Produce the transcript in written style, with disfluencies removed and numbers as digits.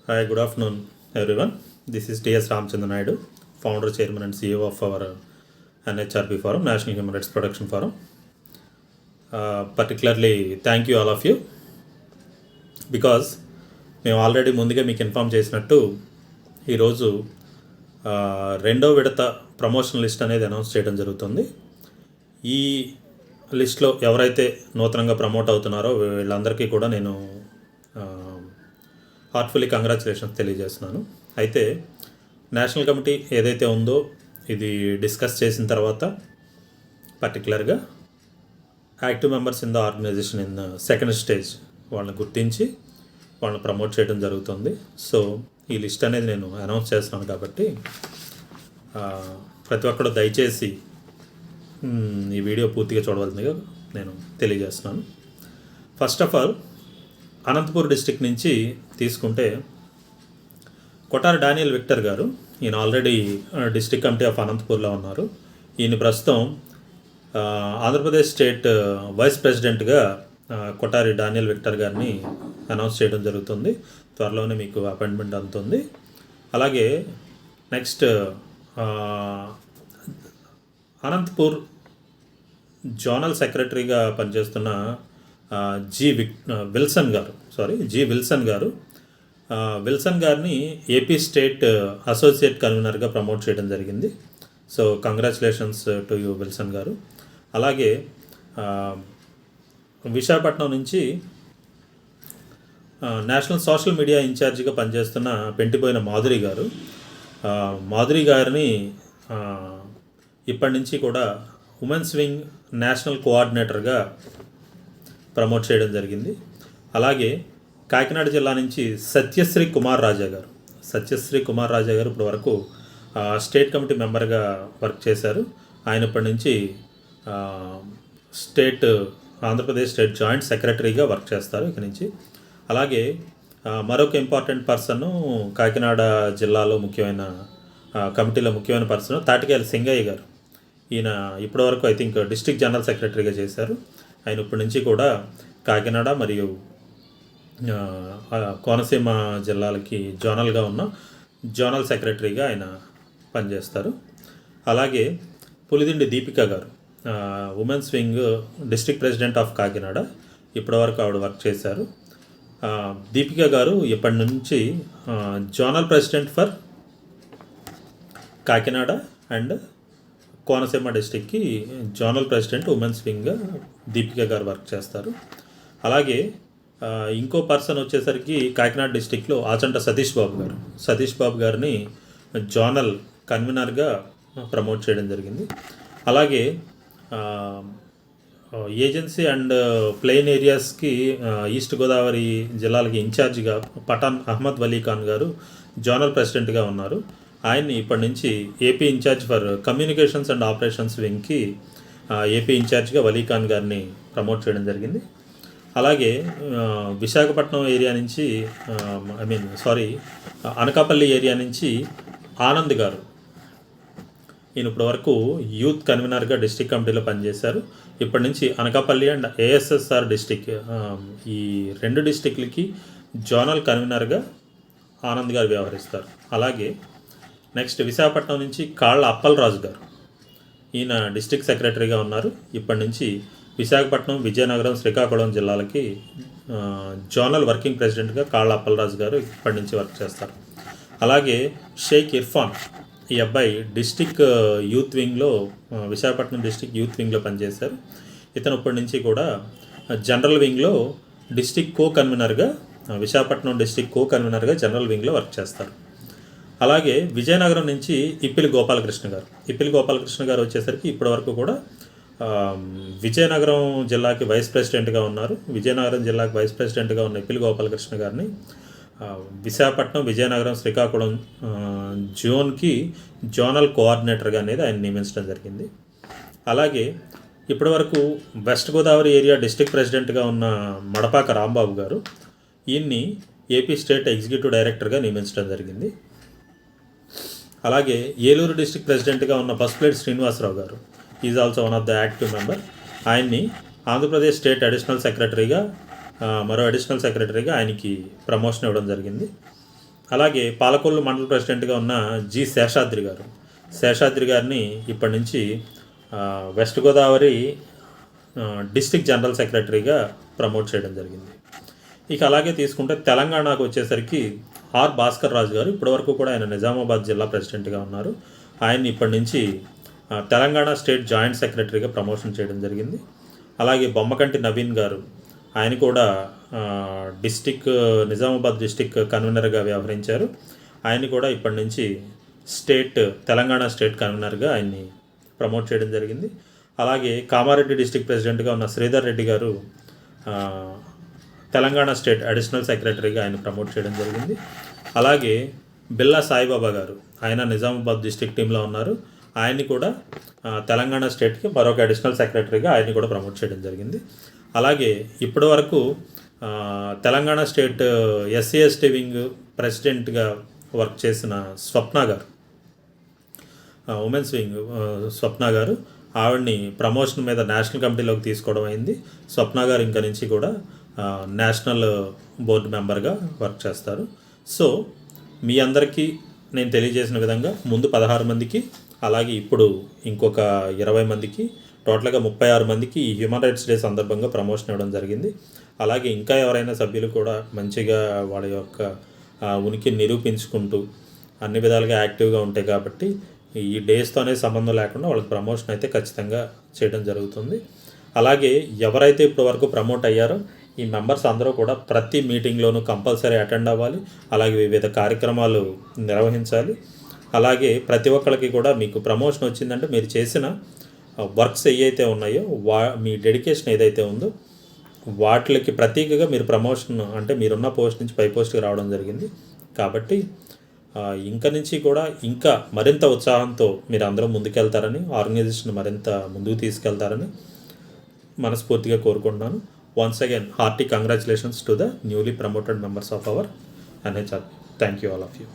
Hi, good afternoon, everyone. This is T.S. Ramchandra Naidu, founder, chairman, and CEO of our NHRP Forum, National Human Rights Protection Forum. Particularly, thank you all of you because మేము already ముందుగా మీకు inform చేసినట్టు ఈరోజు రెండో విడత promotion list అనేది announce చేయడం జరుగుతుంది. ఈ లిస్ట్లో ఎవరైతే నూతనంగా ప్రమోట్ అవుతున్నారో వీళ్ళందరికీ కూడా నేను హార్ట్ఫుల్లీ కంగ్రాచులేషన్స్ తెలియజేస్తున్నాను. అయితే నేషనల్ కమిటీ ఏదైతే ఉందో ఇది డిస్కస్ చేసిన తర్వాత పర్టికులర్గా active members in the organization in second stage వాళ్ళని గుర్తించి వాళ్ళని ప్రమోట్ చేయడం జరుగుతుంది. సో ఈ లిస్ట్ అనేది నేను అనౌన్స్ చేస్తున్నాను కాబట్టి ప్రతి ఒక్కరు దయచేసి ఈ వీడియో పూర్తిగా చూడవలసిందిగా నేను తెలియజేస్తున్నాను. First of all Anantapur district నుంచి తీసుకుంటే కొటారి డానియల్ విక్టర్ గారు, ఈయన ఆల్రెడీ డిస్టిక్ కమిటీ ఆఫ్ అనంతపూర్లో ఉన్నారు. ఈయన ప్రస్తుతం ఆంధ్రప్రదేశ్ స్టేట్ వైస్ ప్రెసిడెంట్గా కొటారి డానియల్ విక్టర్ గారిని అనౌన్స్ చేయడం జరుగుతుంది. త్వరలోనే మీకు అపాయింట్మెంట్ అందుతుంది. అలాగే నెక్స్ట్ అనంతపూర్ జోనల్ సెక్రటరీగా పనిచేస్తున్న జి విల్సన్ గారు విల్సన్ గారిని ఏపీ స్టేట్ అసోసియేట్ కన్వీనర్గా ప్రమోట్ చేయడం జరిగింది. So congratulations to you Wilson గారు. అలాగే విశాఖపట్నం నుంచి నేషనల్ సోషల్ మీడియా ఇన్ఛార్జిగా పనిచేస్తున్న పెంటిపోయిన మాధురి గారిని ఇప్పటి నుంచి కూడా ఉమెన్స్ వింగ్ నేషనల్ కోఆర్డినేటర్గా ప్రమోట్ చేయడం జరిగింది. అలాగే కాకినాడ జిల్లా నుంచి సత్యశ్రీ కుమార్ రాజా గారు ఇప్పటి వరకు స్టేట్ కమిటీ మెంబర్గా వర్క్ చేశారు. ఆయన ఇప్పటి నుంచి ఆంధ్రప్రదేశ్ స్టేట్ జాయింట్ సెక్రటరీగా వర్క్ చేస్తారు ఇక నుంచి. అలాగే మరొక ఇంపార్టెంట్ పర్సన్ కాకినాడ జిల్లాలో కమిటీలో ముఖ్యమైన పర్సన్ తాటికేల సింగయ్య గారు. ఈయన ఇప్పటివరకు ఐ థింక్ డిస్ట్రిక్ట్ జనరల్ సెక్రటరీగా చేశారు. ఆయన ఇప్పటి నుంచి కూడా కాకినాడ మరియు కోనసీమ జిల్లాలకి జోనల్గా ఉన్న జోనల్ సెక్రటరీగా ఆయన పనిచేస్తారు. అలాగే Pulidindi Deepika garu, women's wing district president of Kakinada, ఇప్పటివరకు ఆవిడ వర్క్ చేశారు. దీపిక గారు ఇప్పటి నుంచి zonal president for Kakinada and Konaseema డిస్టిక్కి జోనల్ ప్రెసిడెంట్ ఉమెన్స్ వింగ్గా దీపిక గారు వర్క్ చేస్తారు. అలాగే ఇంకో పర్సన్ వచ్చేసరికి కాకినాడ డిస్టిక్లో ఆచంట సతీష్ బాబు గారిని జోనల్ కన్వీనర్గా ప్రమోట్ చేయడం జరిగింది. అలాగే ఏజెన్సీ అండ్ ప్లెయిన్ ఏరియాస్కి ఈస్ట్ గోదావరి జిల్లాలకి ఇన్ఛార్జిగా పఠాన్ అహ్మద్ వలీ ఖాన్ గారు జోనల్ ప్రెసిడెంట్గా ఉన్నారు. ఆయన్ని ఇప్పటి నుంచి AP incharge for communications and operations వింగ్కి ఏపీ ఇన్ఛార్జ్గా వలీ ఖాన్ గారిని ప్రమోట్ చేయడం జరిగింది. అలాగే విశాఖపట్నం ఏరియా నుంచి అనకాపల్లి ఏరియా నుంచి ఆనంద్ గారు, ఈయన ఇప్పటివరకు యూత్ కన్వీనర్గా డిస్ట్రిక్ట్ కమిటీలో పనిచేశారు. ఇప్పటి నుంచి అనకాపల్లి అండ్ ఏఎస్ఎస్ఆర్ డిస్టిక్, ఈ రెండు డిస్టిక్లకి జోనల్ కన్వీనర్గా ఆనంద్ గారు వ్యవహరిస్తారు. అలాగే నెక్స్ట్ విశాఖపట్నం నుంచి కాళ్ళ అప్పలరాజు గారు, ఈయన డిస్ట్రిక్ట్ సెక్రటరీగా ఉన్నారు. ఇప్పటి నుంచి విశాఖపట్నం, విజయనగరం, శ్రీకాకుళం జిల్లాలకి జోనల్ వర్కింగ్ ప్రెసిడెంట్గా కాళ్ళ అప్పలరాజు గారు ఇప్పటి నుంచి వర్క్ చేస్తారు. అలాగే షేక్ ఇర్ఫాన్, ఈ అబ్బాయి డిస్టిక్ యూత్ వింగ్లో విశాఖపట్నం డిస్టిక్ యూత్ వింగ్లో పనిచేశారు. ఇతను ఇప్పటి నుంచి కూడా జనరల్ వింగ్లో డిస్టిక్ విశాఖపట్నం డిస్టిక్ కో కన్వీనర్గా జనరల్ వింగ్లో వర్క్ చేస్తారు. అలాగే విజయనగరం నుంచి ఇప్పిలి గోపాలకృష్ణ గారు వచ్చేసరికి ఇప్పటివరకు కూడా విజయనగరం జిల్లాకి వైస్ ప్రెసిడెంట్గా ఉన్నారు. విజయనగరం జిల్లాకి వైస్ ప్రెసిడెంట్గా ఉన్న ఇప్పిలి గోపాలకృష్ణ గారిని విశాఖపట్నం, విజయనగరం, శ్రీకాకుళం జోన్కి జోనల్ కోఆర్డినేటర్గా అనేది ఆయన నియమించడం జరిగింది. అలాగే ఇప్పటివరకు వెస్ట్ గోదావరి ఏరియా డిస్ట్రిక్ట్ ప్రెసిడెంట్గా ఉన్న మడపాక రాంబాబు గారు, ఈయన్ని ఏపీ స్టేట్ ఎగ్జిక్యూటివ్ డైరెక్టర్గా నియమించడం జరిగింది. అలాగే ఏలూరు డిస్ట్రిక్ట్ ప్రెసిడెంట్గా ఉన్న పసుపులేటి శ్రీనివాసరావు గారు, is also one of the active member. ఆయన్ని ఆంధ్రప్రదేశ్ స్టేట్ అడిషనల్ సెక్రటరీగా ఆయనకి ప్రమోషన్ ఇవ్వడం జరిగింది. అలాగే పాలకొల్లు మండల ప్రెసిడెంట్గా ఉన్న జి శేషాద్రి గారు, శేషాద్రి గారిని ఇప్పటి నుంచి వెస్ట్ గోదావరి డిస్ట్రిక్ట్ జనరల్ సెక్రటరీగా ప్రమోట్ చేయడం జరిగింది. ఇక అలాగే తీసుకుంటే తెలంగాణకు వచ్చేసరికి ఆర్ భాస్కర్ రాజు గారు, ఇప్పటివరకు కూడా ఆయన నిజామాబాద్ జిల్లా ప్రెసిడెంట్గా ఉన్నారు. ఆయన్ని ఇప్పటి నుంచి తెలంగాణ స్టేట్ జాయింట్ సెక్రటరీగా ప్రమోషన్ చేయడం జరిగింది. అలాగే బొమ్మకంటి నవీన్ గారు, ఆయన కూడా నిజామాబాద్ డిస్టిక్ కన్వీనర్గా వ్యవహరించారు. ఆయన్ని కూడా ఇప్పటి నుంచి తెలంగాణ స్టేట్ కన్వీనర్గా ఆయన్ని ప్రమోట్ చేయడం జరిగింది. అలాగే కామారెడ్డి డిస్టిక్ ప్రెసిడెంట్గా ఉన్న శ్రీధర్ రెడ్డి గారు తెలంగాణ స్టేట్ అడిషనల్ సెక్రటరీగా ఆయన ప్రమోట్ చేయడం జరిగింది. అలాగే బిల్లా సాయిబాబా గారు, ఆయన నిజామాబాద్ డిస్టిక్ టీంలో ఉన్నారు. ఆయన్ని కూడా తెలంగాణ స్టేట్కి మరొక అడిషనల్ సెక్రటరీగా ఆయన్ని కూడా ప్రమోట్ చేయడం జరిగింది. అలాగే ఇప్పటి వరకు Telangana state SC ST wing ప్రెసిడెంట్గా వర్క్ చేసిన స్వప్న గారు, ఉమెన్స్ వింగ్ స్వప్న గారు, ఆవిడ్ని ప్రమోషన్ మీద నేషనల్ కమిటీలోకి తీసుకోవడం అయింది. స్వప్న గారు ఇంక నుంచి కూడా నేషనల్ బోర్డు మెంబర్గా వర్క్ చేస్తారు. సో మీ అందరికీ నేను తెలియజేసిన విధంగా ముందు 16 మందికి, అలాగే ఇప్పుడు ఇంకొక 20 మందికి, టోటల్గా 36 మందికి ఈ హ్యూమన్ రైట్స్ డే సందర్భంగా ప్రమోషన్ ఇవ్వడం జరిగింది. అలాగే ఇంకా ఎవరైనా సభ్యులు కూడా మంచిగా వాళ్ళ యొక్క ఉనికిని నిరూపించుకుంటూ అన్ని విధాలుగా యాక్టివ్గా ఉంటాయి కాబట్టి ఈ డేస్తోనే సంబంధం లేకుండా వాళ్ళకి ప్రమోషన్ అయితే ఖచ్చితంగా చేయడం జరుగుతుంది. అలాగే ఎవరైతే ఇప్పటివరకు ప్రమోట్ అయ్యారో ఈ మెంబర్స్ అందరూ కూడా ప్రతి మీటింగ్లోనూ కంపల్సరీ అటెండ్ అవ్వాలి. అలాగే వివిధ కార్యక్రమాలు నిర్వహించాలి. అలాగే ప్రతి ఒక్కరికి కూడా మీకు ప్రమోషన్ వచ్చిందంటే మీరు చేసిన వర్క్స్ ఏవైతే ఉన్నాయో మీ డెడికేషన్ ఏదైతే ఉందో వాటికి ప్రతీకగా మీరు ప్రమోషన్ అంటే మీరున్న పోస్ట్ నుంచి పై పోస్ట్కి రావడం జరిగింది. కాబట్టి ఇంక నుంచి కూడా ఇంకా మరింత ఉత్సాహంతో మీరు అందరూ ముందుకెళ్తారని, ఆర్గనైజేషన్ మరింత ముందుకు తీసుకెళ్తారని మనస్ఫూర్తిగా కోరుకుంటున్నాను. Once again, hearty congratulations to the newly promoted members of our NHRP. Thank you all of you.